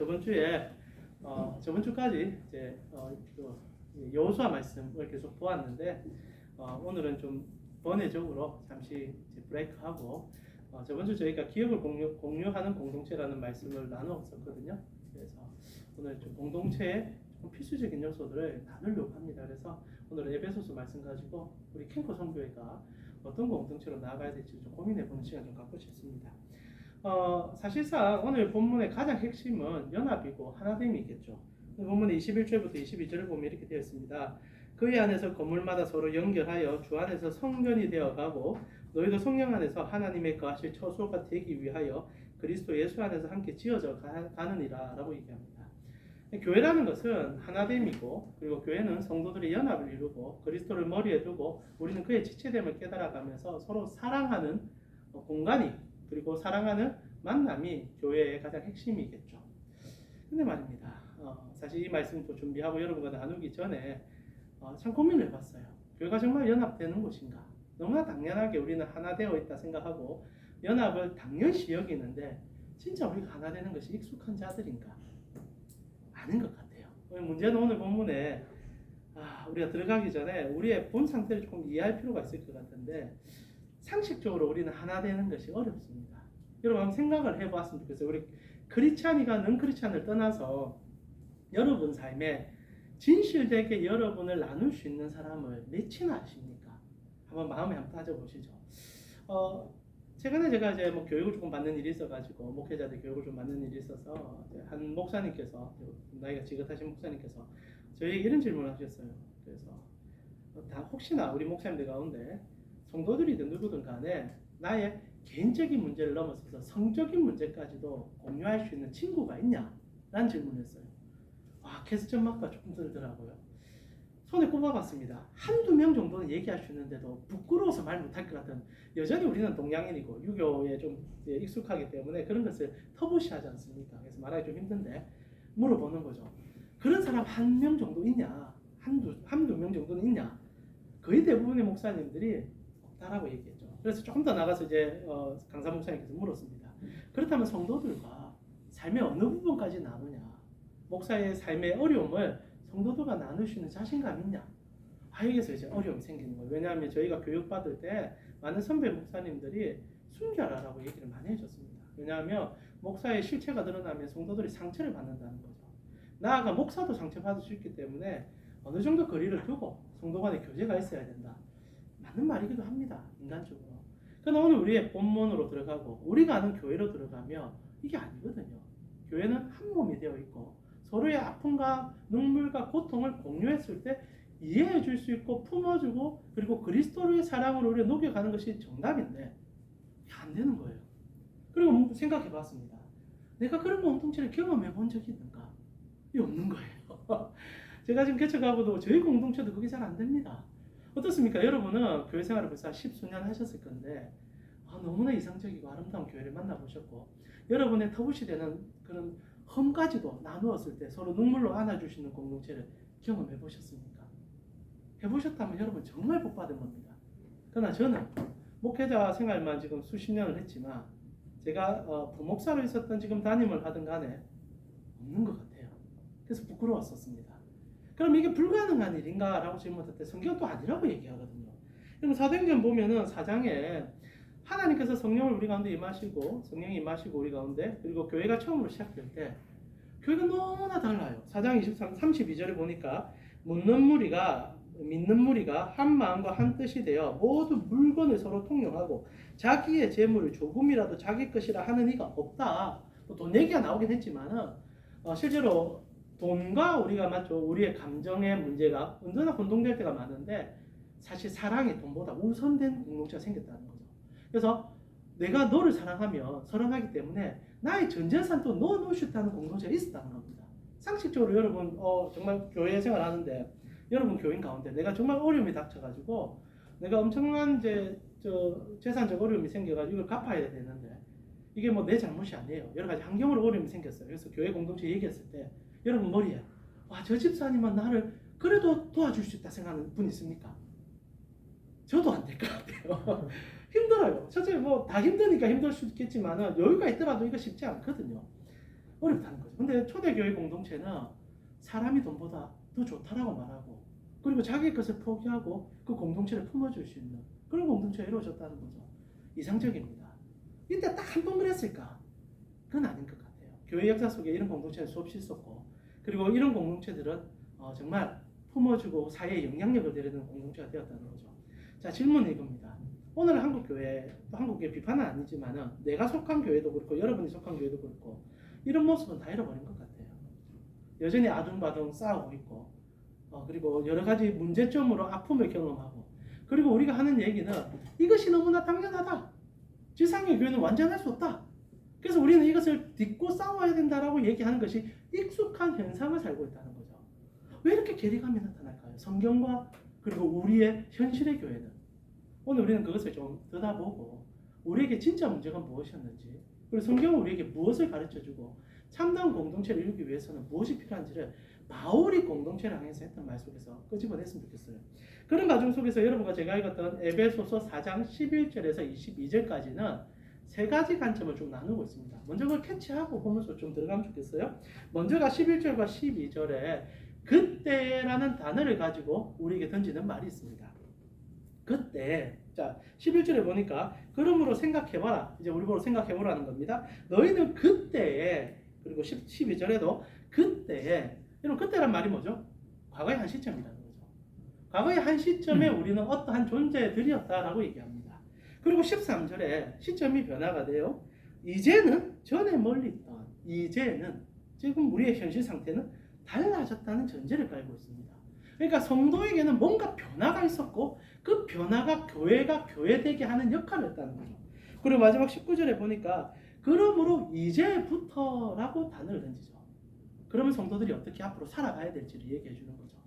저번 주에 저번 주까지 이제 여호수아 말씀을 계속 보았는데 오늘은 좀 번외적으로 잠시 이제 브레이크하고 저번 주 저희가 기억을 공유하는 공동체라는 말씀을 나누었었거든요. 그래서 오늘 좀 공동체의 좀 필수적인 요소들을 나누려고 합니다. 그래서 오늘은 에베소서 말씀 가지고 우리 캠코 선교회가 어떤 공동체로 나아가야 될지 좀 고민해보는 시간 좀 갖고 싶습니다. 사실상 오늘 본문의 가장 핵심은 연합이고 하나됨이겠죠. 본문의 21절부터 22절을 보면 이렇게 되어 있습니다. 그의 안에서 건물마다 서로 연결하여 주 안에서 성전이 되어가고 너희도 성령 안에서 하나님의 거하실 처소가 되기 위하여 그리스도 예수 안에서 함께 지어져 가느니라 라고 얘기합니다. 교회라는 것은 하나됨이고, 그리고 교회는 성도들의 연합을 이루고 그리스도를 머리에 두고 우리는 그의 지체됨을 깨달아가면서 서로 사랑하는 공간이, 그리고 사랑하는 만남이 교회의 가장 핵심이겠죠. 근데 말입니다, 사실 이 말씀도 준비하고 여러분과 나누기 전에 참 고민을 해봤어요. 교회가 정말 연합되는 곳인가? 너무나 당연하게 우리는 하나 되어 있다 생각하고 연합을 당연시 여기는데 진짜 우리가 하나 되는 것이 익숙한 자들인가? 아닌 것 같아요. 문제는 오늘 본문에 우리가 들어가기 전에 우리의 본 상태를 조금 이해할 필요가 있을 것 같은데, 상식적으로 우리는 하나 되는 것이 어렵습니다. 여러분 한번 생각을 해봤으면 좋겠어요. 우리 크리스찬이가 넌 크리스찬을 떠나서 여러분 삶에 진실되게 여러분을 나눌 수 있는 사람을 몇이나 아십니까? 한번 마음에 한번 따져보시죠. 최근에 제가 이제 교육을 조금 받는 일이 있어가지고, 목회자들 교육을 좀 받는 일이 있어서 한 목사님께서, 나이가 지긋하신 목사님께서 저에게 이런 질문을 하셨어요. 그래서 혹시나 우리 목사님들 가운데 성도들이든 누구든 간에 나의 개인적인 문제를 넘어서서 성적인 문제까지도 공유할 수 있는 친구가 있냐? 라는 질문을 했어요. 캐스천 마크가 조금 들더라고요. 손에 꼽아봤습니다. 한두 명 정도는 얘기할 수 있는데도 부끄러워서 말 못할 것 같은, 여전히 우리는 동양인이고 유교에 좀 익숙하기 때문에 그런 것을 터부시하지 않습니까? 그래서 말하기 좀 힘든데 물어보는 거죠. 그런 사람 한 명 정도 있냐? 한두 명 정도는 있냐? 거의 대부분의 목사님들이 없다라고 얘기했죠. 그래서 조금 더 나가서 이제 강사 목사님께서 물었습니다. 그렇다면 성도들과 삶의 어느 부분까지 나누냐? 목사의 삶의 어려움을 성도들과 나눌 수 있는 자신감 있냐? 여기서 이제 어려움이 생기는 거예요. 왜냐하면 저희가 교육받을 때 많은 선배 목사님들이 숨겨라라고 얘기를 많이 해줬습니다. 왜냐하면 목사의 실체가 드러나면 성도들이 상처를 받는다는 거죠. 나아가 목사도 상처받을 수 있기 때문에 어느 정도 거리를 두고 성도 간의 교제가 있어야 된다. 맞는 말이기도 합니다. 인간적으로. 그러나 오늘 우리의 본문으로 들어가고 우리가 아는 교회로 들어가면 이게 아니거든요. 교회는 한 몸이 되어 있고 서로의 아픔과 눈물과 고통을 공유했을 때 이해해 줄 수 있고 품어주고, 그리고 그리스도의 사랑으로 우리를 녹여가는 것이 정답인데 안 되는 거예요. 그리고 생각해 봤습니다. 내가 그런 공동체를 경험해 본 적이 있는가? 이 없는 거예요. 제가 지금 개척하고도 저희 공동체도 그게 잘 안 됩니다. 어떻습니까? 여러분은 교회 생활을 벌써 10수년 하셨을 건데 너무나 이상적이고 아름다운 교회를 만나보셨고, 여러분의 터부시 되는 그런 험까지도 나누었을 때 서로 눈물로 안아주시는 공동체를 경험해 보셨습니까? 해보셨다면 여러분 정말 복받은 겁니다. 그러나 저는 목회자 생활만 지금 수십 년을 했지만 제가 부목사로 있었던 지금 담임을 하든 간에 없는 것 같아요. 그래서 부끄러웠었습니다. 그럼 이게 불가능한 일인가? 라고 질문할 때 성경은 또 아니라고 얘기하거든요. 그럼 사도행전 보면은 4장에 하나님께서 성령을 우리 가운데 임하시고, 성령이 임하시고 우리 가운데, 그리고 교회가 처음으로 시작될 때 교회가 너무나 달라요. 4장 32절에 보니까 믿는 무리가 한 마음과 한 뜻이 되어 모두 물건을 서로 통용하고 자기의 재물을 조금이라도 자기 것이라 하는 이가 없다. 돈 얘기가 나오긴 했지만은 실제로 돈과 우리가 맞죠. 우리의 감정의 문제가 언제나 혼동될 때가 많은데 사실 사랑이 돈보다 우선된 공동체가 생겼다는 거죠. 그래서 내가 너를 사랑하기 때문에 나의 전 재산도 넣어놓을 수 있다는 공동체가 있었다는 겁니다. 상식적으로 여러분 정말 교회 생활하는데 여러분 교인 가운데 내가 정말 어려움이 닥쳐가지고 내가 엄청난 재산적 어려움이 생겨가지고 이걸 갚아야 되는데 이게 내 잘못이 아니에요. 여러 가지 환경으로 어려움이 생겼어요. 그래서 교회 공동체 얘기했을 때 여러분 머리에 저 집사님은 나를 그래도 도와줄 수 있다 생각하는 분 있습니까? 저도 안 될 것 같아요. 힘들어요. 첫째 다 힘드니까 힘들 수 있겠지만 여유가 있더라도 이거 쉽지 않거든요. 어렵다는 거죠. 근데 초대교회 공동체는 사람이 돈보다 더 좋다라고 말하고, 그리고 자기 것을 포기하고 그 공동체를 품어줄 수 있는 그런 공동체가 이루어졌다는 거죠. 이상적입니다. 이때 딱 한 번 그랬을까? 그건 아닌 것 같아요. 교회 역사 속에 이런 공동체는 수없이 있었고, 그리고 이런 공동체들은 정말 품어주고 사회에 영향력을 내리는 공동체가 되었다는 거죠. 자, 질문은 이겁니다. 오늘 한국교회, 또 한국교회 비판은 아니지만은 내가 속한 교회도 그렇고 여러분이 속한 교회도 그렇고 이런 모습은 다 잃어버린 것 같아요. 여전히 아둥바둥 싸우고 있고, 그리고 여러 가지 문제점으로 아픔을 경험하고, 그리고 우리가 하는 얘기는 이것이 너무나 당연하다. 지상의 교회는 완전할 수 없다. 그래서 우리는 이것을 딛고 싸워야 된다라고 얘기하는 것이 익숙한 현상을 살고 있다는 거죠. 왜 이렇게 괴리감이 나타날까요? 성경과 그리고 우리의 현실의 교회는. 오늘 우리는 그것을 좀 들여다보고 우리에게 진짜 문제가 무엇이었는지, 그리고 성경은 우리에게 무엇을 가르쳐주고 참다운 공동체를 이루기 위해서는 무엇이 필요한지를 바울이 공동체를 향해서 했던 말 속에서 끄집어냈으면 좋겠어요. 그런 과정 속에서 여러분과 제가 읽었던 에베소서 4장 11절에서 22절까지는 세 가지 관점을 좀 나누고 있습니다. 먼저 그걸 캐치하고 보면서 좀 들어가면 좋겠어요. 먼저가 11절과 12절에 그때라는 단어를 가지고 우리에게 던지는 말이 있습니다. 그때, 자 11절에 보니까 그러므로 생각해봐라. 이제 우리 보러 생각해보라는 겁니다. 너희는 그때에, 그리고 12절에도 그때에, 여러분 그때란 말이 뭐죠? 과거의 한 시점이라는 거죠. 과거의 한 시점에 우리는 어떠한 존재들이었다라고 얘기합니다. 그리고 13절에 시점이 변화가 돼요. 이제는 전에 멀리 있던, 이제는 지금 우리의 현실 상태는 달라졌다는 전제를 깔고 있습니다. 그러니까 성도에게는 뭔가 변화가 있었고 그 변화가 교회가 교회되게 하는 역할을 했다는 거죠. 그리고 마지막 19절에 보니까 그러므로 이제부터라고 단어를 던지죠. 그러면 성도들이 어떻게 앞으로 살아가야 될지를 얘기해 주는 거죠.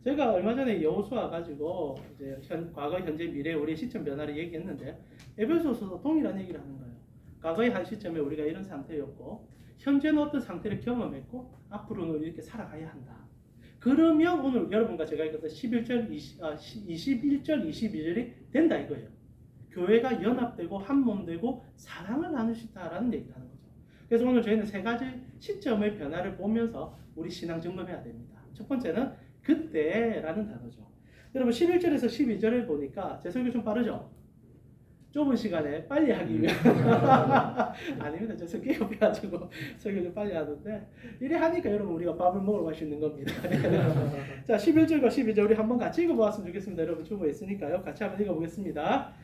제가 얼마 전에 여호수아 가지고 이제 과거, 현재, 미래 우리의 시점 변화를 얘기했는데 에베소서도 동일한 얘기를 하는 거예요. 과거의 한 시점에 우리가 이런 상태였고 현재는 어떤 상태를 경험했고 앞으로는 이렇게 살아가야 한다. 그러면 오늘 여러분과 제가 읽었던 11절, 21절, 22절이 된다 이거예요. 교회가 연합되고 한몸되고 사랑을 나눌 수 있다라는 얘기를 하는 거죠. 그래서 오늘 저희는 세 가지 시점의 변화를 보면서 우리 신앙 점검해야 됩니다. 첫 번째는 그때라는 단어죠. 여러분 11절에서 12절을 보니까 제 설교 좀 빠르죠? 좁은 시간에 빨리 하기 위한 아닙니다. 저 성격이 급해가지고 설교 좀 빨리 하는데 이래 하니까 여러분 우리가 밥을 먹으러 갈 수 있는 겁니다. 자 11절과 12절 우리 한번 같이 읽어보았으면 좋겠습니다. 여러분 주보했으니까요. 같이 한번 읽어보겠습니다.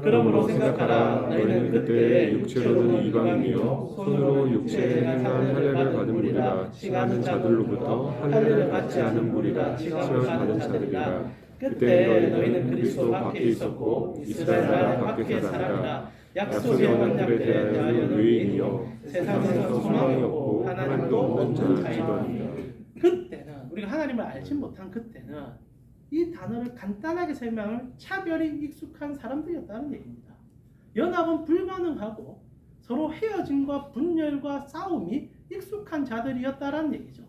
그러므로 생각하라. 너희는 그때 육체로는 이방인이요 손으로 육체에 행한 할례를 받은 무리라. 칭하는 자들로부터 할례를 받지 않은 무리라. 칭함을 받은 자들이라. 그때 너희는 그리스도 밖에 있었고 이스라엘 나라 밖에 사람이라. 약속의 언약들에 대하여는 외인이요 세상에서 소망이 없고 하나님도 없는 자이더니라. 그때는 우리가 하나님을 알지 못한 그때는 이 단어를 간단하게 설명하면 차별이 익숙한 사람들이었다는 얘기입니다. 연합은 불가능하고 서로 헤어짐과 분열과 싸움이 익숙한 자들이었다는 얘기죠.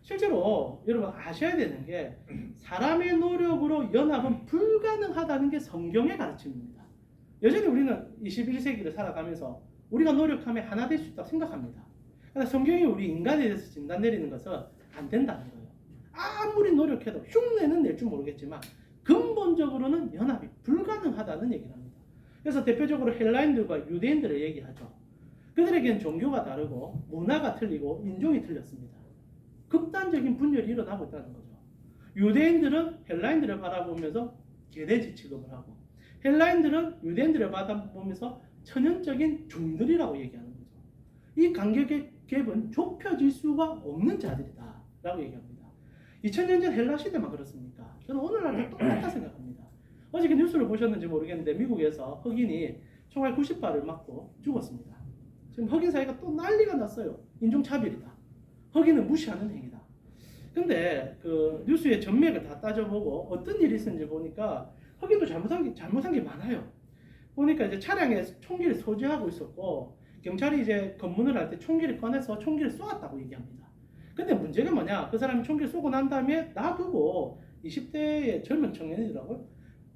실제로 여러분 아셔야 되는 게 사람의 노력으로 연합은 불가능하다는 게 성경의 가르침입니다. 여전히 우리는 21세기를 살아가면서 우리가 노력하면 하나 될 수 있다고 생각합니다. 그러나 성경이 우리 인간에 대해서 진단 내리는 것은 안 된다는 거예요. 아무리 노력해도 흉내는 낼 줄 모르겠지만 근본적으로는 연합이 불가능하다는 얘기를 합니다. 그래서 대표적으로 헬라인들과 유대인들을 얘기하죠. 그들에게는 종교가 다르고 문화가 틀리고 인종이 틀렸습니다. 극단적인 분열이 일어나고 있다는 거죠. 유대인들은 헬라인들을 바라보면서 계대지 취급을 하고 헬라인들은 유대인들을 바라보면서 천연적인 종들이라고 얘기하는 거죠. 이 간격의 갭은 좁혀질 수가 없는 자들이다 라고 얘기합니다. 2000년 전 헬라 시대만 그렇습니까? 저는 오늘날도 똑같다 생각합니다. 어저께 뉴스를 보셨는지 모르겠는데 미국에서 흑인이 총알 90발을 맞고 죽었습니다. 지금 흑인 사회가 또 난리가 났어요. 인종차별이다. 흑인은 무시하는 행위다. 근데 그 뉴스의 전맥을 다 따져보고 어떤 일이 있었는지 보니까 흑인도 잘못한 게 많아요. 보니까 이제 차량에 총기를 소지하고 있었고 경찰이 이제 검문을 할 때 총기를 꺼내서 총기를 쏘았다고 얘기합니다. 근데 문제가 뭐냐? 그 사람이 총기를 쏘고 난 다음에 놔두고 20대의 젊은 청년이더라고요.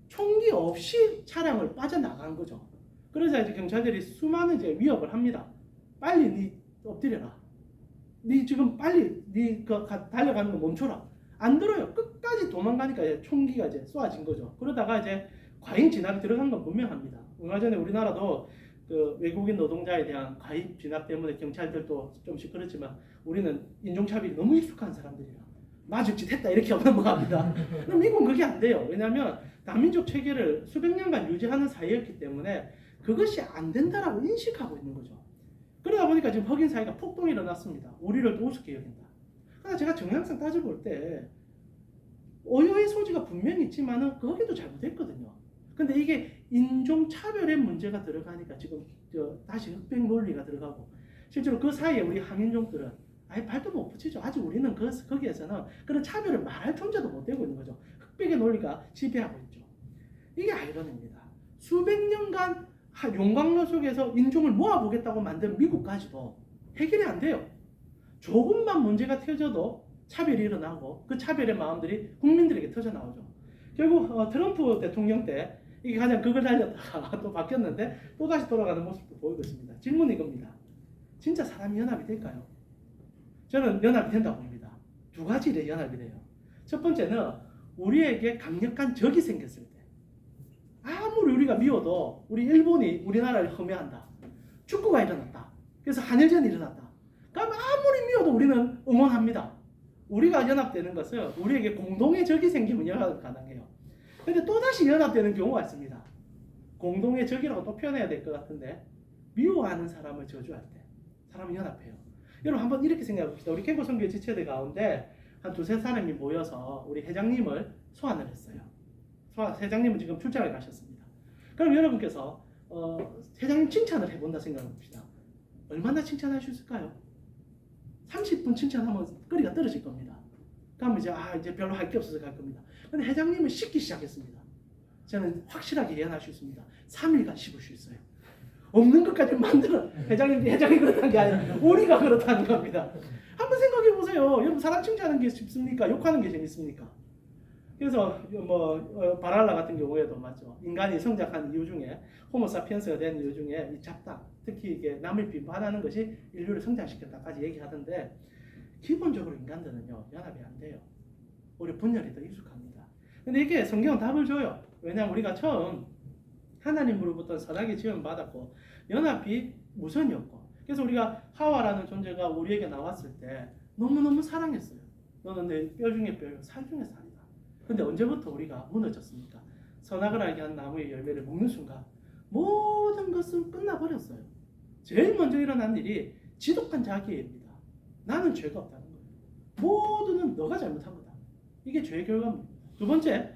총기 없이 차량을 빠져나간 거죠. 그러자 이제 경찰들이 수많은 이제 위협을 합니다. 빨리 네 엎드려라. 네 지금 빨리 달려가는 거 멈춰라. 안 들어요. 끝까지 도망가니까 이제 총기가 이제 쏘아진 거죠. 그러다가 이제 과잉 진압이 들어간 건 분명합니다. 얼마 전에 우리나라도 그 외국인 노동자에 대한 과잉 진압 때문에 경찰들도 좀 시끄럽지만 우리는 인종차별이 너무 익숙한 사람들이라 맞을 짓 했다 이렇게 넘어갑니다. 그럼 미국은 그게 안 돼요. 왜냐하면 다민족 체계를 수백 년간 유지하는 사회였기 때문에 그것이 안 된다라고 인식하고 있는 거죠. 그러다 보니까 지금 흑인 사회가 폭동이 일어났습니다. 우리를 또 우습게 여긴다. 그러나 제가 정량상 따져볼 때 오해의 소지가 분명히 있지만은 거기도 잘못했거든요. 근데 이게 인종차별의 문제가 들어가니까 지금 다시 흑백 논리가 들어가고 실제로 그 사이에 우리 항인종들은 아예 발도 못 붙이죠. 아직 우리는 거기에서는 그런 차별을 말할 존재도 못 되고 있는 거죠. 흑백의 논리가 지배하고 있죠. 이게 아이러니입니다. 수백 년간 용광로 속에서 인종을 모아보겠다고 만든 미국까지도 해결이 안 돼요. 조금만 문제가 터져도 차별이 일어나고 그 차별의 마음들이 국민들에게 터져나오죠. 결국 트럼프 대통령 때 이게 가장 극을 달렸다가 또 바뀌었는데 또다시 돌아가는 모습도 보이고 있습니다. 질문은 이겁니다. 진짜 사람이 연합이 될까요? 저는 연합이 된다고 봅니다. 두 가지로 연합이 돼요. 첫 번째는 우리에게 강력한 적이 생겼을 때 아무리 우리가 미워도 우리 일본이 우리나라를 혐오한다. 축구가 일어났다. 그래서 한일전이 일어났다. 그럼 아무리 미워도 우리는 응원합니다. 우리가 연합되는 것은 우리에게 공동의 적이 생기면 연합이 가능해요. 근데 또다시 연합되는 경우가 있습니다. 공동의 적이라고 또 표현해야 될 것 같은데 미워하는 사람을 저주할 때 사람은 연합해요. 여러분 한번 이렇게 생각해 봅시다. 우리 캠프 선교 지체들 가운데 한 두세 사람이 모여서 우리 회장님을 소환을 했어요. 회장님은 지금 출장을 가셨습니다. 그럼 여러분께서 회장님 칭찬을 해본다 생각해 봅시다. 얼마나 칭찬할 수 있을까요? 30분 칭찬하면 거리가 떨어질 겁니다. 그럼 이제 별로 할 게 없어서 갈 겁니다. 근데 회장님은 씻기 시작했습니다. 저는 확실하게 예언할 수 있습니다. 3일간 씹을 수 있어요. 없는 것까지 만들어. 회장이 그렇다는 게 아니라 우리가 그렇다는 겁니다. 한번 생각해 보세요. 여러분 사람 칭찬하는 게 쉽습니까? 욕하는 게 재밌습니까? 그래서 바랄라 같은 경우에도 맞죠. 인간이 성장한 이유 중에 호모사피엔스가 된 이유 중에 이 잡담, 특히 이게 남을 비판하는 것이 인류를 성장시켰다까지 얘기하던데 기본적으로 인간들은요 연합이 안 돼요. 오히려 분열이 더 익숙합니다. 근데 이게 성경은 답을 줘요. 왜냐하면 우리가 처음 하나님으로부터 선하게 지원받았고 연합이 무선이었고 그래서 우리가 하와라는 존재가 우리에게 나왔을 때 너무너무 사랑했어요. 너는 내 뼈 중에 뼈요 살 중에 살이다. 근데 언제부터 우리가 무너졌습니까? 선악을 알게 한 나무의 열매를 먹는 순간 모든 것은 끝나버렸어요. 제일 먼저 일어난 일이 지독한 자기애입니다. 나는 죄가 없다는 거예요. 모두는 너가 잘못한 거다. 이게 죄의 결과물입니다. 두 번째,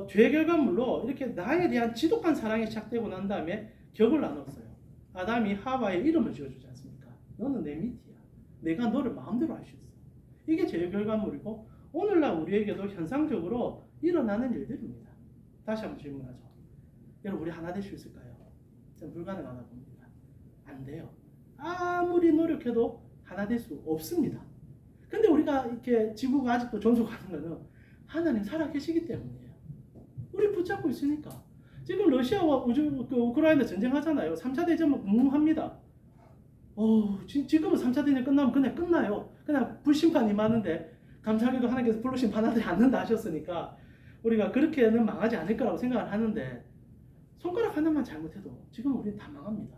죄의 결과물로 이렇게 나에 대한 지독한 사랑이 시작되고 난 다음에 격을 나눴어요. 아담이 하와의 이름을 지어주지 않습니까? 너는 내 밑이야. 내가 너를 마음대로 할 수 있어. 이게 죄의 결과물이고 오늘날 우리에게도 현상적으로 일어나는 일들입니다. 다시 한번 질문하죠. 여러분 우리 하나 될 수 있을까요? 저는 불가능하다 봅니다. 안 돼요. 아무리 노력해도 하나 될 수 없습니다. 근데 우리가 이렇게 지구가 아직도 존속하는 것은 하나님 살아계시기 때문이에요. 우리 붙잡고 있으니까. 지금 러시아와 우크라이나 전쟁하잖아요. 3차 대전은 무모합니다. 지금은 3차 대전 끝나면 그냥 끝나요. 그냥 불심판이 많은데 감사하게도 하나님께서 불심판하지 않는다 하셨으니까 우리가 그렇게는 망하지 않을 거라고 생각을 하는데 손가락 하나만 잘못해도 지금 우리는 다 망합니다.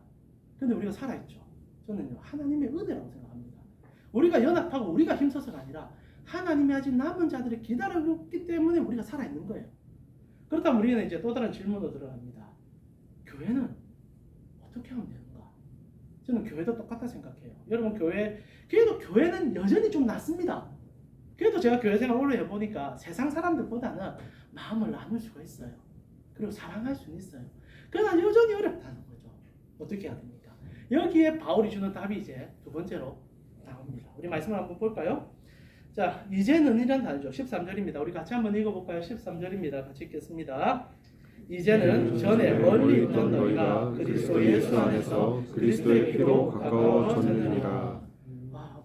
근데 우리가 살아있죠. 저는요 하나님의 은혜라고 생각합니다. 우리가 연합하고 우리가 힘써서가 아니라 하나님이 아직 남은 자들을 기다리고 있기 때문에 우리가 살아있는 거예요. 그렇다면 우리는 이제 또 다른 질문으로 들어갑니다. 교회는 어떻게 하면 되는가? 저는 교회도 똑같다 생각해요. 여러분 그래도 교회는 여전히 좀 낫습니다. 그래도 제가 교회 생활 오래 해보니까 세상 사람들보다는 마음을 나눌 수가 있어요. 그리고 사랑할 수는 있어요. 그러나 여전히 어렵다는 거죠. 어떻게 해야 됩니까? 여기에 바울이 주는 답이 이제 두 번째로 나옵니다. 우리 말씀을 한번 볼까요? 자, 이제는 이란 단어죠. 13절입니다. 우리 같이 한번 읽어볼까요? 13절입니다. 같이 읽겠습니다. 이제는 전에 멀리 있던 너희가 그리스도 예수 안에서 그리스도의 피로 가까워졌느니라.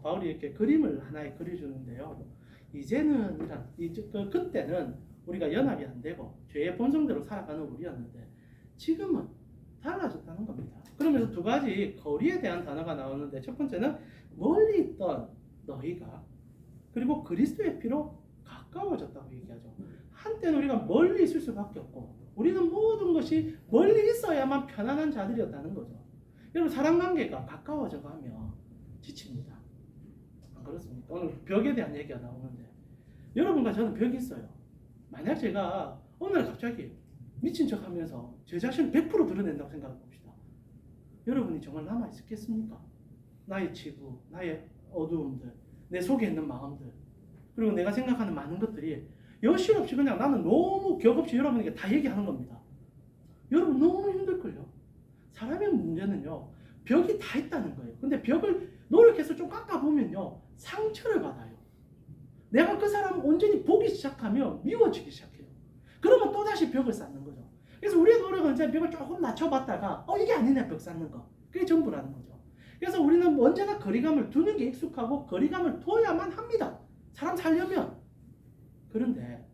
바울이 이렇게 그림을 하나에 그려주는데요. 이제는 그때는 우리가 연합이 안 되고 죄의 본성대로 살아가는 우리였는데 지금은 달라졌다는 겁니다. 그러면서 두 가지 거리에 대한 단어가 나오는데 첫 번째는 멀리 있던 너희가 그리고 그리스도의 피로 가까워졌다고 얘기하죠. 한때는 우리가 멀리 있을 수밖에 없고 우리는 모든 것이 멀리 있어야만 편안한 자들이었다는 거죠. 여러분 사람 관계가 가까워져 가면 지칩니다. 안 그렇습니까? 오늘 벽에 대한 얘기가 나오는데 여러분과 저는 벽이 있어요. 만약 제가 오늘 갑자기 미친 척 하면서 제 자신을 100% 드러낸다고 생각해 봅시다. 여러분이 정말 남아있겠습니까? 나의 치부, 나의 어두움들, 내 속에 있는 마음들, 그리고 내가 생각하는 많은 것들이 여실없이 그냥 나는 너무 격없이 여러분에게 다 얘기하는 겁니다. 여러분 너무 힘들걸요. 사람의 문제는요, 벽이 다 있다는 거예요. 근데 벽을 노력해서 좀 깎아보면요, 상처를 받아요. 내가 그 사람을 온전히 보기 시작하면 미워지기 시작해요. 그러면 또다시 벽을 쌓는 거죠. 그래서 우리의 노력은 이제 벽을 조금 낮춰봤다가 이게 아니네, 벽 쌓는 거. 그게 전부라는 거죠. 그래서 우리는 언제나 거리감을 두는 게 익숙하고 거리감을 둬야만 합니다. 사람 살려면. 그런데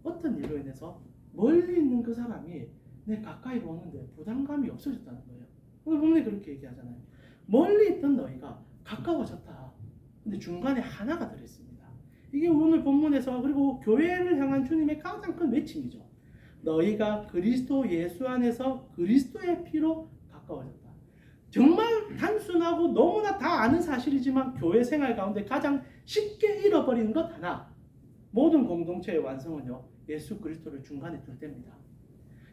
어떤 일로 인해서 멀리 있는 그 사람이 내 가까이 오는데 부담감이 없어졌다는 거예요. 오늘 본문에 그렇게 얘기하잖아요. 멀리 있던 너희가 가까워졌다. 근데 중간에 하나가 들어있습니다. 이게 오늘 본문에서 그리고 교회를 향한 주님의 가장 큰 외침이죠. 너희가 그리스도 예수 안에서 그리스도의 피로 가까워졌다. 정말 단순하고 너무나 다 아는 사실이지만 교회 생활 가운데 가장 쉽게 잃어버리는 것 하나. 모든 공동체의 완성은요, 예수 그리스도를 중간에 둘 때입니다.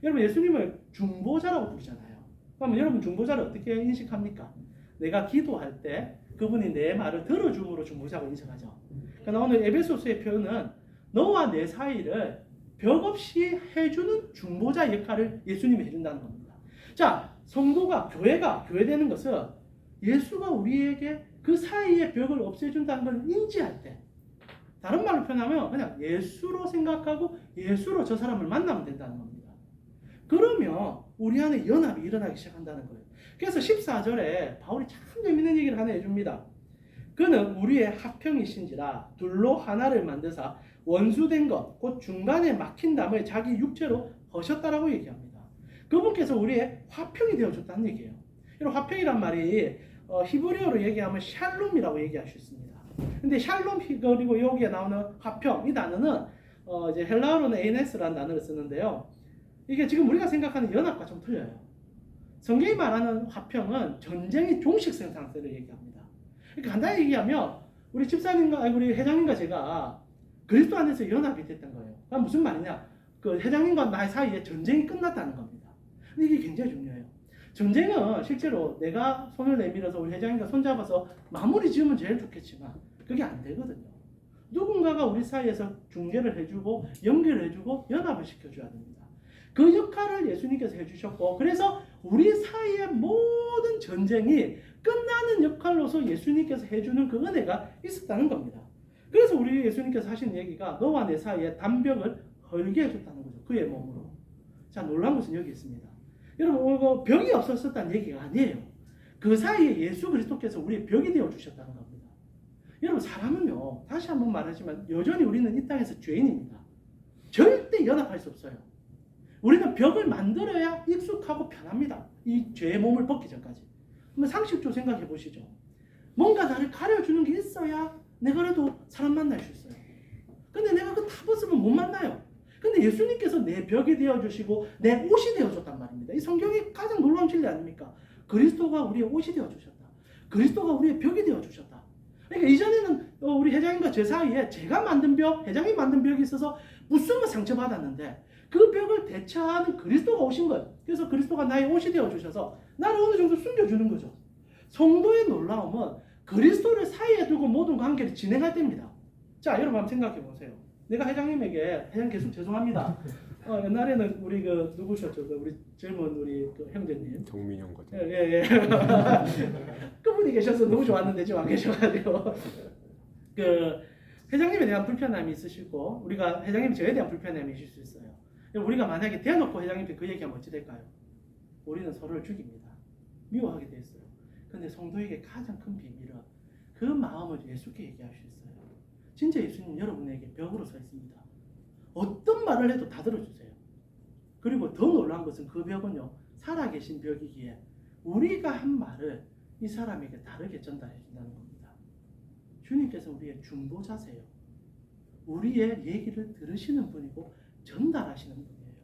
여러분 예수님을 중보자라고 부르잖아요. 그러면 여러분 중보자를 어떻게 인식합니까? 내가 기도할 때 그분이 내 말을 들어줌으로 중보자고 인식하죠. 그러나 오늘 에베소서의 표현은 너와 내 사이를 벽 없이 해주는 중보자 역할을 예수님이 해준다는 겁니다. 자, 성도가 교회가 교회되는 것은 예수가 우리에게 그 사이의 벽을 없애준다는 걸 인지할 때, 다른 말로 표현하면 그냥 예수로 생각하고 예수로 저 사람을 만나면 된다는 겁니다. 그러면 우리 안에 연합이 일어나기 시작한다는 거예요. 그래서 14절에 바울이 참 재밌는 얘기를 하나 해줍니다. 그는 우리의 합형이신지라 둘로 하나를 만드사 원수된 것 곧 중간에 막힌 담을 자기 육체로 허셨다라고 얘기합니다. 그분께서 우리의 화평이 되어줬다는 얘기예요. 이런 화평이란 말이 히브리어로 얘기하면 샬롬이라고 얘기할 수 있습니다. 근데 샬롬 그리고 여기에 나오는 화평 이 단어는 이제 헬라어로는 에이네스라는 단어를 쓰는데요. 이게 지금 우리가 생각하는 연합과 좀 틀려요. 성경이 말하는 화평은 전쟁의 종식성 상태를 얘기합니다. 그러니까 간단히 얘기하면 우리 집사님과 우리 회장님과 제가 그리스도 안에서 연합이 됐던 거예요. 그럼 무슨 말이냐? 그 회장님과 나 사이에 전쟁이 끝났다는 겁니다. 근데 이게 굉장히 중요해요. 전쟁은 실제로 내가 손을 내밀어서 우리 회장님과 손잡아서 마무리 지으면 제일 좋겠지만 그게 안 되거든요. 누군가가 우리 사이에서 중재를 해주고 연결을 해주고 연합을 시켜줘야 됩니다. 그 역할을 예수님께서 해주셨고, 그래서 우리 사이의 모든 전쟁이 끝나는 역할로서 예수님께서 해주는 그 은혜가 있었다는 겁니다. 그래서 우리 예수님께서 하신 얘기가 너와 내 사이에 담벽을 헐게 해줬다는 거죠. 그의 몸으로. 자, 놀라운 것은 여기 있습니다. 여러분, 벽이 없었다는 얘기가 아니에요. 그 사이에 예수 그리스도께서 우리의 벽이 되어주셨다는 겁니다. 여러분, 사람은요, 다시 한번 말하지만 여전히 우리는 이 땅에서 죄인입니다. 절대 연합할 수 없어요. 우리는 벽을 만들어야 익숙하고 편합니다. 이 죄의 몸을 벗기 전까지. 한번 상식적으로 생각해 보시죠. 뭔가 나를 가려주는 게 있어야 내가 그래도 사람 만날 수 있어요. 근데 내가 그 다 벗으면 못 만나요. 근데 예수님께서 내 벽이 되어주시고 내 옷이 되어줬단 말입니다. 이 성경이 가장 놀라운 진리 아닙니까? 그리스도가 우리의 옷이 되어주셨다. 그리스도가 우리의 벽이 되어주셨다. 그러니까 이전에는 우리 회장님과 제 사이에 제가 만든 벽, 회장님 만든 벽이 있어서 무슨 상처받았는데 그 벽을 대처하는 그리스도가 오신 거예요. 그래서 그리스도가 나의 옷이 되어주셔서 나를 어느 정도 숨겨주는 거죠. 성도의 놀라움은 그리스도를 사이에 두고 모든 관계를 진행할 때입니다. 자, 여러분 한번 생각해 보세요. 내가 회장님에게, 회장 계속 죄송합니다. 옛날에는 우리 그 누구셨죠? 우리 젊은 우리 그 형제님. 정민형 거죠. 예. 그분이 계셔서 너무 좋았는데 지금 안 계셔가지고 그 회장님에 대한 불편함이 있으시고 우리가 회장님이 저에 대한 불편함이 있을 수 있어요. 우리가 만약에 대놓고 회장님한테 그 얘기하면 어찌 될까요? 우리는 서로를 죽입니다. 미워하게 돼 있어요. 근데 성도에게 가장 큰 비밀은 그 마음을 예수께 얘기할 수 있어요. 진짜 예수님 여러분에게 벽으로 서 있습니다. 어떤 말을 해도 다 들어주세요. 그리고 더 놀라운 것은 그 벽은요, 살아계신 벽이기에 우리가 한 말을 이 사람에게 다르게 전달해 준다는 겁니다. 주님께서 우리의 중보자세요. 우리의 얘기를 들으시는 분이고 전달하시는 분이에요.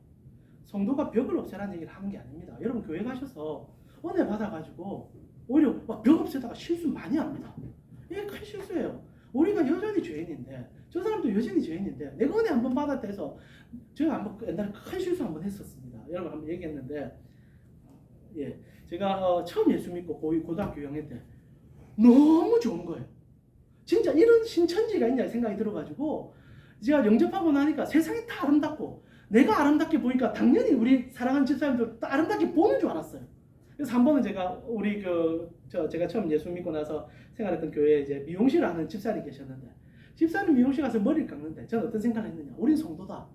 성도가 벽을 없애라는 얘기를 하는 게 아닙니다. 여러분 교회 가셔서 은혜 받아가지고 오히려 막 벽 없애다가 실수 많이 합니다. 이게 큰 실수예요. 우리가 여전히 죄인인데 저 사람도 여전히 죄인인데 내가 은혜 한번 받았다 해서 제가 한번 옛날에 큰 실수 한번 했었습니다. 여러분 한번 얘기했는데 예, 제가 처음 예수 믿고 고등학교 6학년 때 너무 좋은 거예요. 진짜 이런 신천지가 있냐 생각이 들어가지고 제가 영접하고 나니까 세상이 다 아름답고 내가 아름답게 보니까 당연히 우리 사랑하는 집사님도 아름답게 보는 줄 알았어요. 그래서 한 번은 제가 제가 처음 예수 믿고 나서 생활했던 교회에 이제 미용실을 하는 집사님이 계셨는데 집사님 미용실 가서 머리를 깎는데 저는 어떤 생각을 했느냐. 우린 성도다.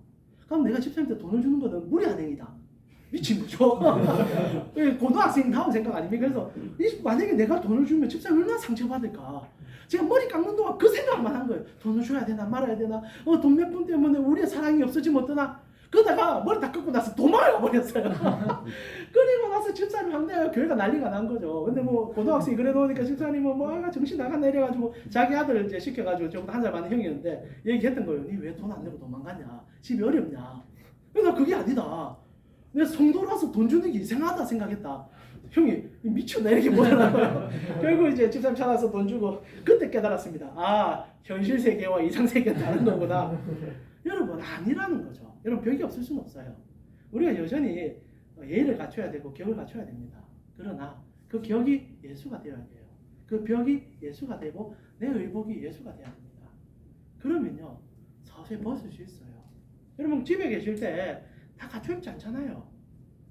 그럼 내가 집사님한테 돈을 주는 거는 무리한 행위다. 미친 거죠. 고등학생다운 생각 아닙니까? 그래서 만약에 내가 돈을 주면 집사님 얼마나 상처받을까. 제가 머리 깎는 동안 그 생각만 한 거예요. 돈을 줘야 되나 말아야 되나. 돈 몇 푼 때문에 우리의 사랑이 없어지면 어떠나. 그러다가 머리 다 깎고 나서 도망가 버렸어요. 그리고 나서 집사님 한대 교회가 난리가 난 거죠. 근데 뭐 고등학생이 그래 놓으니까 집사님은 뭐 정신 나갔나 이래가지고 자기 아들을 이제 시켜가지고 저보다 한 살 많은 형이었는데 얘기했던 거예요. 니 왜 돈 안 내고 도망갔냐? 집이 어렵냐? 그래서 그게 아니다. 내가 성도라서 돈 주는 게 이상하다 생각했다. 형이 미쳤나 이렇게 보더라고요. 결국 이제 집사람 찾아서 돈 주고 그때 깨달았습니다. 아, 현실 세계와 이상 세계는 다른 거구나. 여러분 아니라는 거죠. 여러분 벽이 없을 수는 없어요. 우리가 여전히 예의를 갖춰야 되고 격을 갖춰야 됩니다. 그러나 그 격이 예수가 되어야 돼요. 그 벽이 예수가 되고 내 의복이 예수가 되어야 됩니다. 그러면요 서서히 벗을 수 있어요. 여러분 집에 계실 때 다 갖춰 입지 않잖아요.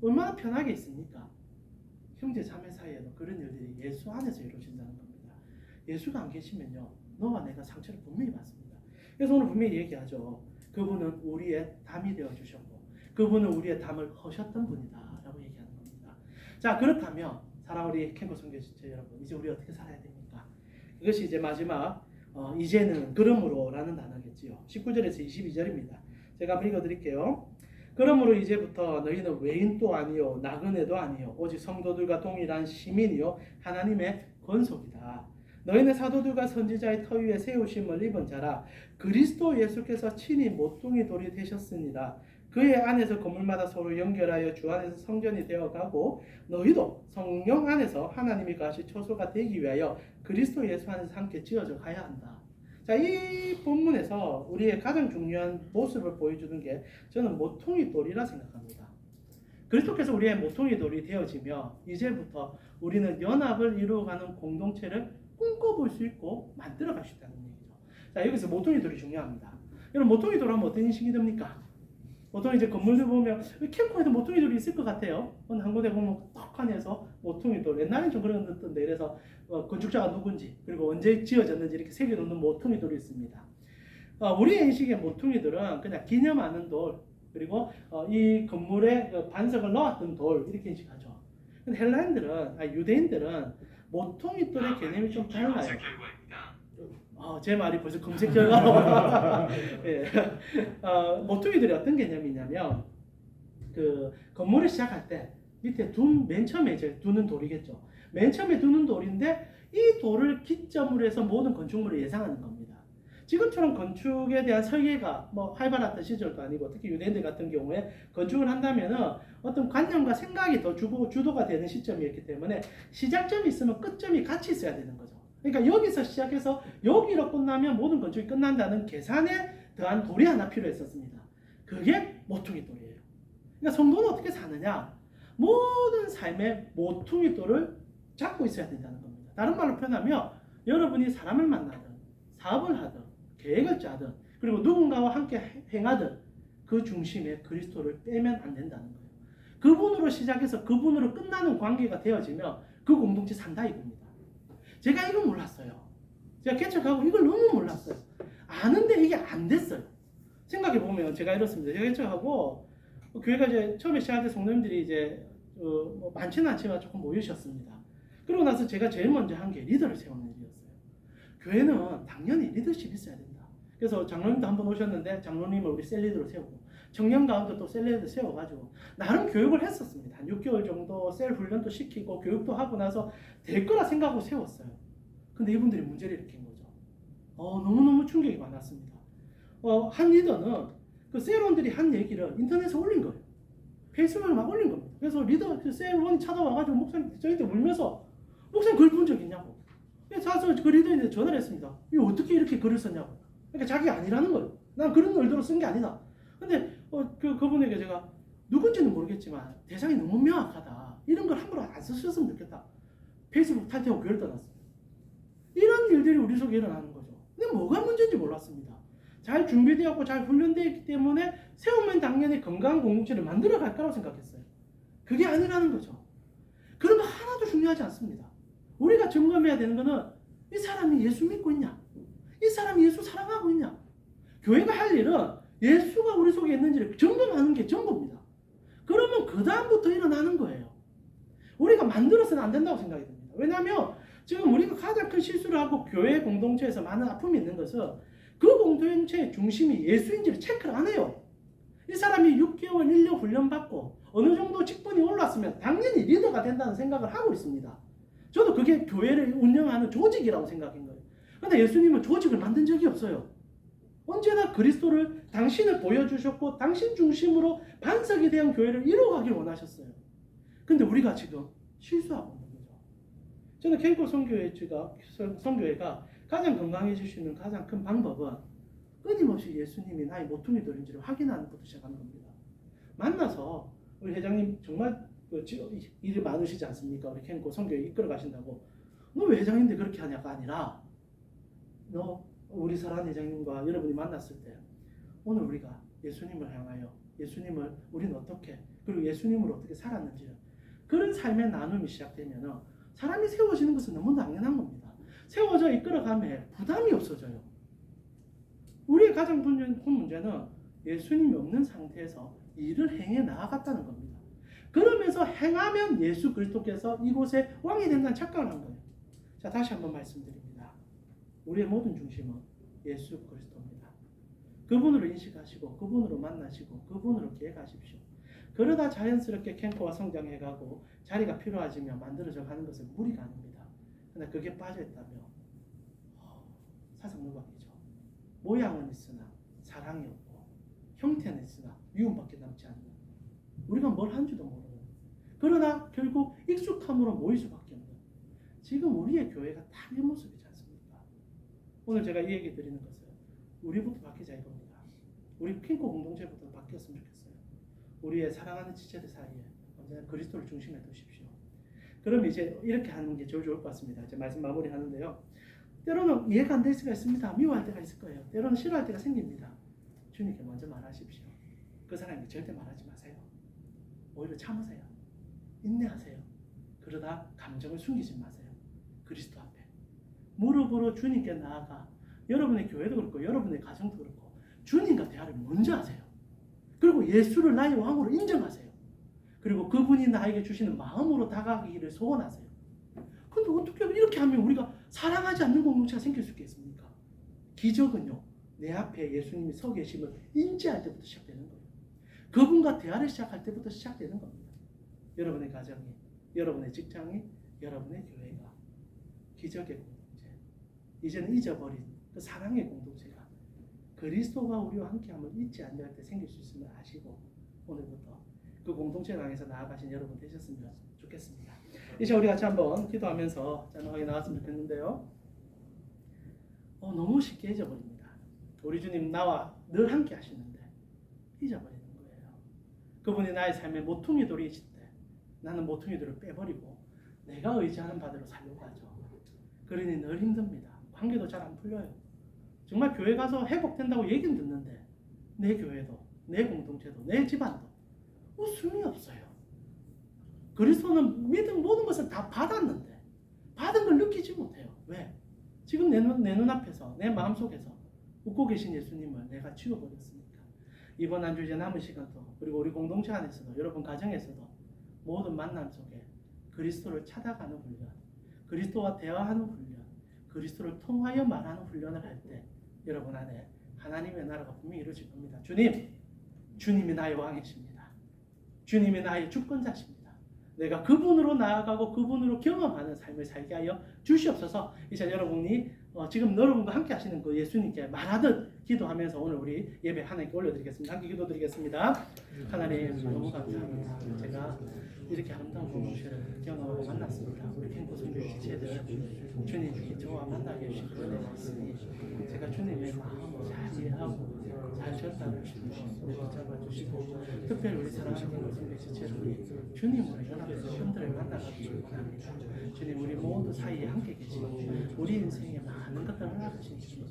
얼마나 편하게 있습니까? 형제 자매 사이에도 그런 일들이 예수 안에서 이루어진다는 겁니다. 예수가 안 계시면요 너와 내가 상처를 분명히 받습니다. 그래서 오늘 분명히 얘기하죠. 그분은 우리의 담이 되어 주셨고 그분은 우리의 담을 허셨던 분이다 라고 얘기하는 겁니다. 자, 그렇다면 사랑하는 우리 캠프 선교지체 여러분, 이제 우리 어떻게 살아야 됩니까? 이것이 이제 마지막 이제는 그러므로 라는 단어겠지요. 19절에서 22절입니다. 제가 한번 읽어드릴게요. 그러므로 이제부터 너희는 외인도 아니요 나그네도 아니요 오직 성도들과 동일한 시민이요 하나님의 권속이다. 너희는 사도들과 선지자의 터 위에 세우심을 입은 자라. 그리스도 예수께서 친히 모퉁이 돌이 되셨으니라. 그의 안에서 건물마다 서로 연결하여 주 안에서 성전이 되어가고 너희도 성령 안에서 하나님이 거하실 처소가 되기 위하여 그리스도 예수 안에서 함께 지어져 가야 한다. 자, 이 본문에서 우리의 가장 중요한 모습을 보여주는 게 저는 모퉁이 돌이라 생각합니다. 그리스도께서 우리의 모퉁이 돌이 되어지며 이제부터 우리는 연합을 이루어가는 공동체를 꿈꿔볼 수 있고 만들어갈 수 있다는 얘기죠. 자, 여기서 모퉁이 돌이 중요합니다. 여러분 모퉁이 돌 하면 어떤 인식이 듭니까? 보통 이제 건물들 보면 캠프에도 모퉁이 돌이 있을 것 같아요. 한 군데 보면 떡하니에서 모퉁이 돌. 옛날엔 좀 그런 거 있던데 그래서 건축자가 누군지 그리고 언제 지어졌는지 이렇게 새겨놓는 모퉁이 돌이 있습니다. 우리의 인식의 모퉁이들은 그냥 기념하는 돌 그리고 이 건물에 반석을 넣었던 돌 이렇게 인식하죠. 근데 헬라인들은 유대인들은 모퉁이 돌의 개념이 좀 달라요. 제 말이 벌써 검색 결과로 예. 모퉁이들이 어떤 개념이냐면 그 건물을 시작할 때 밑에 맨 처음에 이제 두는 돌이겠죠. 맨 처음에 두는 돌인데 이 돌을 기점으로 해서 모든 건축물을 예상하는 겁니다. 지금처럼 건축에 대한 설계가 활발했던 시절도 아니고 특히 유대인들 같은 경우에 건축을 한다면은 어떤 관념과 생각이 더 주도가 되는 시점이었기 때문에 시작점이 있으면 끝점이 같이 있어야 되는 거죠. 그러니까 여기서 시작해서 여기로 끝나면 모든 건축이 끝난다는 계산에 더한 돌이 하나 필요했었습니다. 그게 모퉁이 돌이에요. 그러니까 성도는 어떻게 사느냐? 모든 삶의 모퉁이 돌을 잡고 있어야 된다는 겁니다. 다른 말로 표현하면 여러분이 사람을 만나든 사업을 하든 계획을 짜든 그리고 누군가와 함께 행하든 그 중심에 그리스도를 빼면 안 된다는 거예요. 그분으로 시작해서 그분으로 끝나는 관계가 되어지면 그 공동체 산다 이겁니다. 제가 이걸 몰랐어요. 제가 개척하고 이걸 너무 몰랐어요. 아는데 이게 안 됐어요. 생각해보면 제가 이렇습니다. 제가 개척하고 교회가 이제 처음에 시작할 때 성도님들이 이제 많지는 않지만 조금 모이셨습니다. 그러고 나서 제가 제일 먼저 한 게 리더를 세우는 일이었어요. 교회는 당연히 리더십이 있어야 된다. 그래서 장로님도 한번 오셨는데 장로님을 우리 셀리더로 세우고 청년 가운데 또 셀리더 세워가지고 나름 교육을 했었습니다. 한 6개월 정도 셀 훈련도 시키고 교육도 하고 나서 될 거라 생각하고 세웠어요. 근데 이분들이 문제를 일으킨 거죠. 너무너무 충격이 많았습니다. 한 리더는 그 셀원들이 한 얘기를 인터넷에 올린 거예요. 페이스북에 막 올린 겁니다. 그래서 리더 그 셀원이 찾아와가지고 목사님 저희한테 울면서 목사님 글 본 적 있냐고. 그래서 그 리더한테 전화를 했습니다. 이거 어떻게 이렇게 글을 썼냐고. 그러니까 자기가 아니라는 거예요. 난 그런 의도로 쓴 게 아니다. 근데 그분에게 제가 누군지는 모르겠지만 대상이 너무 명확하다. 이런 걸 함부로 안 쓰셨으면 좋겠다. 페이스북 탈퇴하고 교회를 떠났어요. 이런 일들이 우리 속에 일어나는 거죠. 근데 뭐가 문제인지 몰랐습니다. 잘 준비되었고 잘 훈련되어 있기 때문에 세우면 당연히 건강한 공동체를 만들어 갈 거라고 생각했어요. 그게 아니라는 거죠. 그런 거 하나도 중요하지 않습니다. 우리가 점검해야 되는 거는 이 사람이 예수 믿고 있냐? 이 사람이 예수 사랑하고 있냐? 교회가 할 일은 예수가 우리 속에 있는지를 점검하는 게 전부입니다. 그러면 그 다음부터 일어나는 거예요. 우리가 만들어서는 안 된다고 생각이 듭니다. 왜냐하면 지금 우리가 가장 큰 실수를 하고 교회 공동체에서 많은 아픔이 있는 것은 그 공동체의 중심이 예수인지를 체크를 안 해요. 이 사람이 6개월, 1년 훈련받고 어느 정도 직분이 올랐으면 당연히 리더가 된다는 생각을 하고 있습니다. 저도 그게 교회를 운영하는 조직이라고 생각한 거예요. 그런데 예수님은 조직을 만든 적이 없어요. 언제나 그리스도를 당신을 보여주셨고 당신 중심으로 반석이 된 교회를 이루어가길 원하셨어요. 근데 우리가 지금 실수하고 있는 거죠. 저는 캔코 선교회가 가장 건강해질 수 있는 가장 큰 방법은 끊임없이 예수님이 나의 모퉁이들인지를 확인하는 것부터 시작하는 겁니다. 만나서 우리 회장님 정말 일이 많으시지 않습니까? 우리 캔코 선교회 이끌어 가신다고. 너 왜 회장인데 그렇게 하냐가 아니라 너 우리 사랑하는 회장님과 여러분이 만났을 때 오늘 우리가 예수님을 향하여 예수님을 우리는 어떻게 그리고 예수님을 어떻게 살았는지 그런 삶의 나눔이 시작되면 사람이 세워지는 것은 너무 당연한 겁니다. 세워져 이끌어가면 부담이 없어져요. 우리의 가장 큰 문제는 예수님이 없는 상태에서 일을 행해 나아갔다는 겁니다. 그러면서 행하면 예수 그리스도께서 이곳에 왕이 된다는 착각을 한 거예요. 자, 다시 한번 말씀드립니다. 우리의 모든 중심은 예수 그리스도입니다. 그분으로 인식하시고 그분으로 만나시고 그분으로 계획하십시오. 그러다 자연스럽게 캠프와 성장해가고 자리가 필요하지면 만들어져 가는 것은 무리가 아닙니다. 그러나 그게 빠져있다면 사상누각이죠. 모양은 있으나 사랑이 없고 형태는 있으나 미움밖에 남지 않는 우리가 뭘 한지도 모르는 그러나 결국 익숙함으로 모일 수밖에 없는 지금 우리의 교회가 다 이 모습이지 않습니까? 오늘 제가 이 얘기 드리는 것은 우리부터 바뀌자 이겁니다. 우리 킹코 공동체부터 바뀌었으면 좋겠어요. 우리의 사랑하는 지체들 사이에 언제나 그리스도를 중심에 두십시오. 그럼 이제 이렇게 하는 게 좋을 것 같습니다. 이제 말씀 마무리 하는데요. 때로는 이해가 안 될 수가 있습니다. 미워할 때가 있을 거예요. 때로는 싫어할 때가 생깁니다. 주님께 먼저 말하십시오. 그 사람에게 절대 말하지 마세요. 오히려 참으세요. 인내하세요. 그러다 감정을 숨기지 마세요. 그리스도 앞에 무릎으로 주님께 나아가 여러분의 교회도 그렇고 여러분의 가정도 그렇고 주님과 대화를 먼저 하세요. 그리고 예수를 나의 왕으로 인정하세요. 그리고 그분이 나에게 주시는 마음으로 다가가기를 소원하세요. 근데 어떻게 이렇게 하면 우리가 사랑하지 않는 공동체가 생길 수 있겠습니까? 기적은요, 내 앞에 예수님이 서 계심을 인지할 때부터 시작되는 거예요. 그분과 대화를 시작할 때부터 시작되는 겁니다. 여러분의 가정이, 여러분의 직장이, 여러분의 교회가 기적의 공동체, 이제는 잊어버린 그 사랑의 공동체가 그리스도가 우리와 함께함을 잊지 않을 때 생길 수 있음을 아시고 오늘부터 그 공동체를 향해서 나아가신 여러분 되셨으면 좋겠습니다. 이제 우리 같이 한번 기도하면서 자명하게 나왔으면 좋겠는데요. 너무 쉽게 잊어버립니다. 우리 주님 나와 늘 함께 하시는데 잊어버리는 거예요. 그분이 나의 삶의 모퉁이 돌이실 때 나는 모퉁이 돌을 빼버리고 내가 의지하는 바대로 살려고 하죠. 그러니 늘 힘듭니다. 관계도 잘 안 풀려요. 정말 교회 가서 회복된다고 얘기는 듣는데 내 교회도 내 공동체도 내 집안도 웃음이 없어요. 그리스도는 믿은 모든 것을 다 받았는데 받은 걸 느끼지 못해요. 왜? 지금 내 눈앞에서 내 마음속에서 웃고 계신 예수님을 내가 지워버렸으니까. 이번 한 주 이제 남은 시간도 그리고 우리 공동체 안에서도 여러분 가정에서도 모든 만남 속에 그리스도를 찾아가는 훈련, 그리스도와 대화하는 훈련, 그리스도를 통하여 말하는 훈련을 할 때 여러분 안에 하나님의 나라가 분명히 이루어질 겁니다. 주님이 나의 왕이십니다. 주님이 나의 주권자십니다. 내가 그분으로 나아가고 그분으로 경험하는 삶을 살게 하여 주시옵소서. 이제 여러분이 지금 여러분과 함께 하시는 그 예수님께 말하듯 기도하면서 오늘 우리 예배 하나님께 올려드리겠습니다. 함께 기도드리겠습니다. 하나님 너무 감사합니다. 제가 이렇게 아름다운 공동체를 경험하고 만났습니다. 우리 캠프 선교의 지체들 주님이 저와 만나게 해주신 은혜가 있으니 제가 주님의 마음을 잘 이해하고 잘 전달하시고 붙잡아 주시고 특별히 우리 사랑하는 캠프 선교의 지체들이 주님으로 연합된 분들을 만나가지고 원합니다. 주님 우리 모두 사이에 함께 계시고 우리 인생에 많은 것들을 허락하신 주님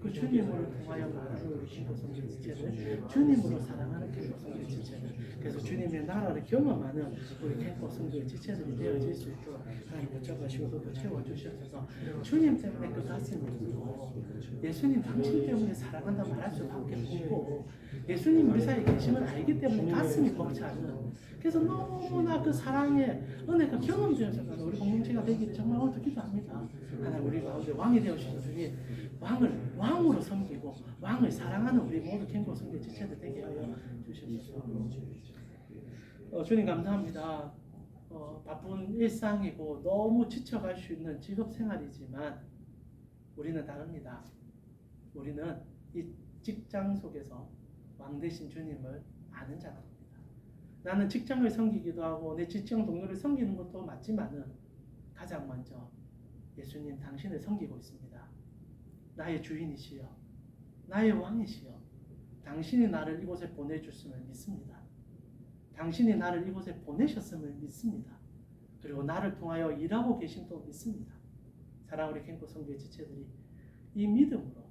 그 주님으로 통하여 말하는 우리 캠프 선교의 지체들 주님으로 사랑하는 캠프 선교의 지체들 그래서 주님의 나라를 경험하는 우리 캠프 선교의 지체들이 되어질 수 있도록 하나님 붙잡아주시고 또 채워주셔서 주님 때문에 그 가슴이 울고 예수님 당신 때문에 사랑한다 말할 수밖에 없고 예수님 우리 사이에 계심을 알기 때문에 가슴이 벅차는 그래서 너무나 그 사랑의 은혜가 경험되어서 우리 공동체가 되기를 정말 오늘도 기도합니다. 하나님 우리 가운데 왕이 되어주셔서 주님 왕을 왕으로 섬기고 왕을 사랑하는 우리 모두 캠프 선교의 지체들 되게 하여 주시옵소서. 주님 감사합니다. 바쁜 일상이고 너무 지쳐갈 수 있는 직업 생활이지만 우리는 다릅니다. 우리는 이 직장 속에서 왕 되신 주님을 아는 자입니다. 나는 직장을 섬기기도 하고 내 직장 동료를 섬기는 것도 맞지만은 가장 먼저 예수님 당신을 섬기고 있습니다. 나의 주인이시여 나의 왕이시여 당신이 나를 이곳에 보내주심을 믿습니다. 당신이 나를 이곳에 보내셨음을 믿습니다. 그리고 나를 통하여 일하고 계심도 믿습니다. 사랑하는 우리 캠프 선교의 지체들이 이 믿음으로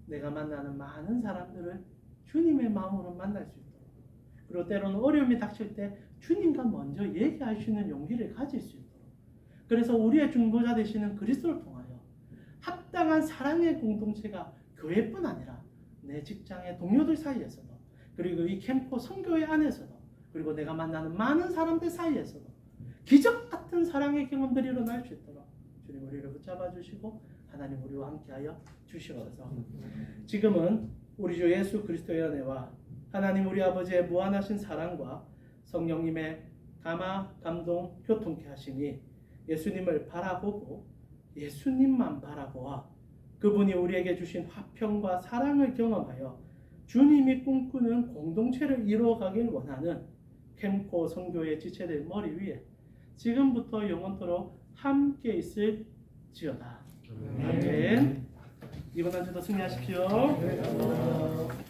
내가 만나는 많은 사람들을 주님의 마음으로 만날 수 있도록 그리고 때로는 어려움이 닥칠 때 주님과 먼저 얘기할 수 있는 용기를 가질 수 있도록 그래서 우리의 중보자 되시는 그리스도를 통하여 합당한 사랑의 공동체가 교회뿐 아니라 내 직장의 동료들 사이에서도 그리고 이 캠프 선교회 안에서도 그리고 내가 만나는 많은 사람들 사이에서도 기적 같은 사랑의 경험들이 일어날 수 있도록 주님 우리를 붙잡아 주시고 하나님 우리와 함께하여 주시옵소서. 지금은 우리 주 예수 그리스도의 은혜와 하나님 우리 아버지의 무한하신 사랑과 성령님의 감화, 감동, 교통케 하심이 예수님을 바라보고 예수님만 바라보아 그분이 우리에게 주신 화평과 사랑을 경험하여 주님이 꿈꾸는 공동체를 이루어가길 원하는 캠코 선교의 지체들 머리 위에 지금부터 영원토록 함께 있을지어다. 아멘. 이번 한 주도 승리하십시오.